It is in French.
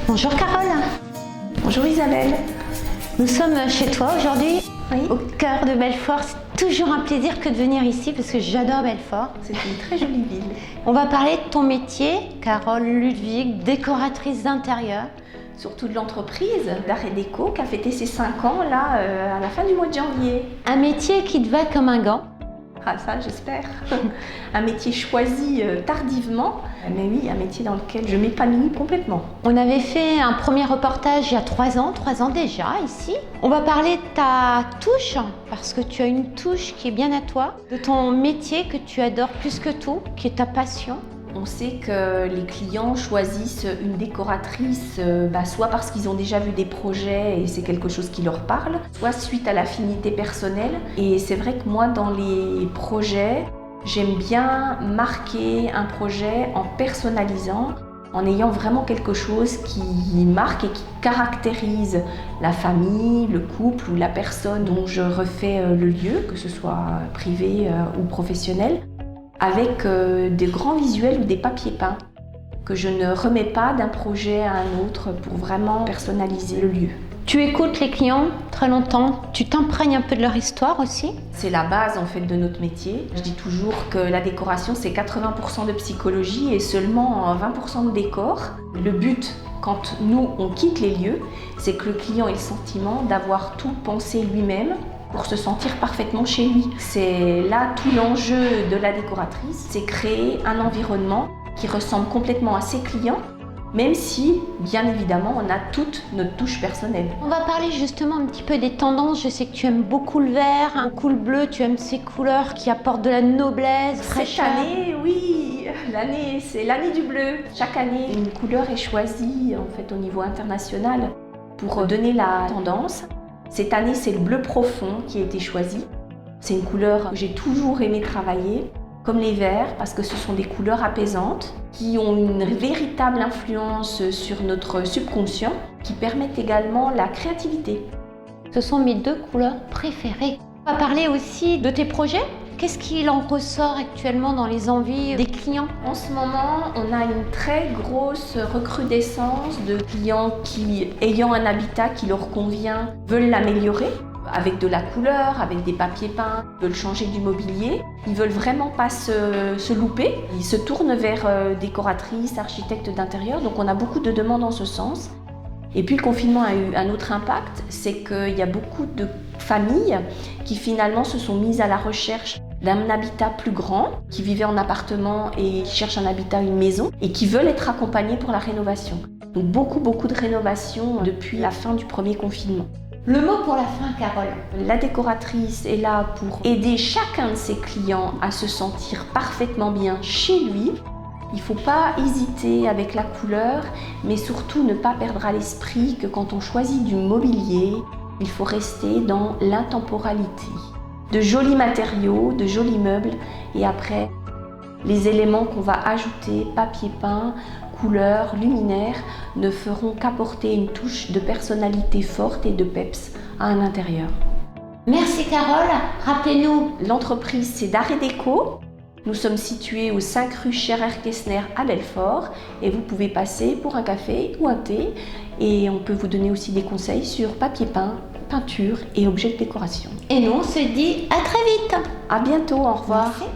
Bonjour Carole. Bonjour Isabelle. Nous sommes chez toi aujourd'hui, Oui. au cœur de Belfort. C'est toujours un plaisir que de venir ici parce que j'adore Belfort. C'est une très jolie ville. On va parler de ton métier, Carole Ludwig, décoratrice d'intérieur. Surtout de l'entreprise d'art et déco qui a fêté ses 5 ans là à la fin du mois de janvier. Un métier qui te va comme un gant. Ah ça j'espère. Un métier choisi tardivement, mais oui, un métier dans lequel je m'épanouis complètement. On avait fait un premier reportage il y a 3 ans déjà ici. On va parler de ta touche, parce que tu as une touche qui est bien à toi, de ton métier que tu adores plus que tout, qui est ta passion. On sait que les clients choisissent une décoratrice soit parce qu'ils ont déjà vu des projets et c'est quelque chose qui leur parle, soit suite à l'affinité personnelle. Et c'est vrai que moi, dans les projets, j'aime bien marquer un projet en personnalisant, en ayant vraiment quelque chose qui marque et qui caractérise la famille, le couple ou la personne dont je refais le lieu, que ce soit privé ou professionnel, avec des grands visuels ou des papiers peints que je ne remets pas d'un projet à un autre pour vraiment personnaliser le lieu. Tu écoutes les clients très longtemps, tu t'imprègnes un peu de leur histoire aussi. C'est la base en fait de notre métier. Je dis toujours que la décoration c'est 80% de psychologie et seulement 20% de décor. Le but quand nous on quitte les lieux, c'est que le client ait le sentiment d'avoir tout pensé lui-même pour se sentir parfaitement chez lui. C'est là tout l'enjeu de la décoratrice, c'est créer un environnement qui ressemble complètement à ses clients, même si, bien évidemment, on a toute notre touche personnelle. On va parler justement un petit peu des tendances. Je sais que tu aimes beaucoup le vert, un coup le bleu, tu aimes ces couleurs qui apportent de la noblesse, fraîcheur. Cette année, oui, c'est l'année du bleu. Chaque année, une couleur est choisie en fait au niveau international pour donner la tendance. Cette année, c'est le bleu profond qui a été choisi. C'est une couleur que j'ai toujours aimé travailler, comme les verts, parce que ce sont des couleurs apaisantes qui ont une véritable influence sur notre subconscient, qui permettent également la créativité. Ce sont mes 2 couleurs préférées. On va parler aussi de tes projets. Qu'est-ce qu'il en ressort actuellement dans les envies des clients? En ce moment, on a une très grosse recrudescence de clients qui, ayant un habitat qui leur convient, veulent l'améliorer avec de la couleur, avec des papiers peints, veulent changer du mobilier. Ils veulent vraiment pas se louper. Ils se tournent vers décoratrices, architectes d'intérieur. Donc on a beaucoup de demandes en ce sens. Et puis le confinement a eu un autre impact, c'est qu'il y a beaucoup de familles qui finalement se sont mises à la recherche d'un habitat plus grand, qui vivaient en appartement et qui cherchent un habitat, une maison, et qui veulent être accompagnés pour la rénovation. Donc beaucoup de rénovations depuis la fin du premier confinement. Le mot pour la fin, Carole. La décoratrice est là pour aider chacun de ses clients à se sentir parfaitement bien chez lui. Il ne faut pas hésiter avec la couleur, mais surtout ne pas perdre à l'esprit que quand on choisit du mobilier, il faut rester dans l'intemporalité. De jolis matériaux, de jolis meubles, et après, les éléments qu'on va ajouter, papier peint, couleurs, luminaires, ne feront qu'apporter une touche de personnalité forte et de peps à un intérieur. Merci Carole. Rappelez-nous. L'entreprise, c'est d'art et déco. Nous sommes situés au 5 rue Scherer-Kessner à Belfort et vous pouvez passer pour un café ou un thé et on peut vous donner aussi des conseils sur papier peint, peinture et objets de décoration. Et nous, on se dit à très vite. À bientôt, au revoir. Merci.